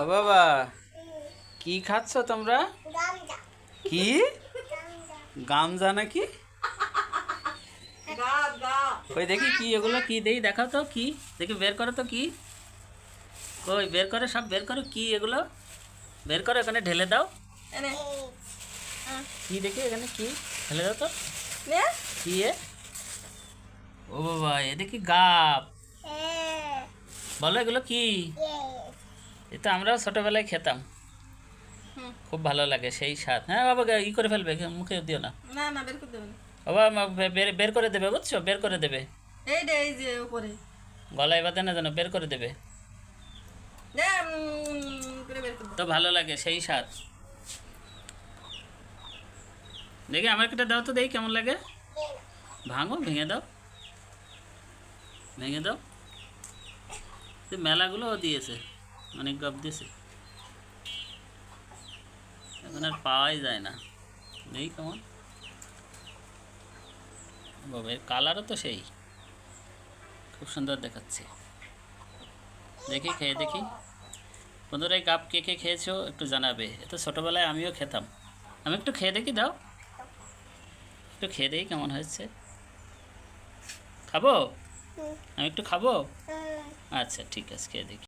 ও বাবা, কি খাচ্ছ তোমরা? কি গামজা নাকি? ওই দেখি কি এগুলো, কি দেই দেখাও তো, কি দেখি বের করো তো, কি ওই বের করে, সব বের করো, কি এগুলো বের করো, এখানে ঢেলে দাও। কি দেখি এখানে কি ঢেলে দাও তো, কি এ? ও বাবা, এ দেখি গাব। বলো এগুলো কি? এ তো আমরাও ছোটবেলায় খেতাম, খুব ভালো লাগে, সেই স্বাদ। হ্যাঁ বাবা, ই করে ফেলবে, মুখে দিও না। না না বের করে দেবেন। বাবা বের বের করে দেবে, বুঝছো, বের করে দেবে। এই যে উপরে গলায় বাঁধে না যেন, বের করে দেবে। করে বের করে তো ভালো লাগে, সেই স্বাদ। দেখি আমার কেটে দাও তো, দেখি কেমন লাগে। ভাঙো, ভেঙে দাও, ভেঙে দাও। মেলাগুলো দিয়েছে, অনেক গপ দিয়েছে, এখন আর পাওয়াই যায় না। দেখি কেমন। বাবা, এর কালারও তো সেই, খুব সুন্দর দেখাচ্ছে। দেখি খেয়ে দেখি। বন্ধুরা, এই গাপ কে কে খেয়েছো একটু জানাবে। এ তো ছোটোবেলায় আমিও খেতাম। আমি একটু খেয়ে দেখি, দাও একটু খেয়ে দেখি কেমন হয়েছে। খাবো? আমি একটু খাবো? আচ্ছা ঠিক আছে, খেয়ে দেখি।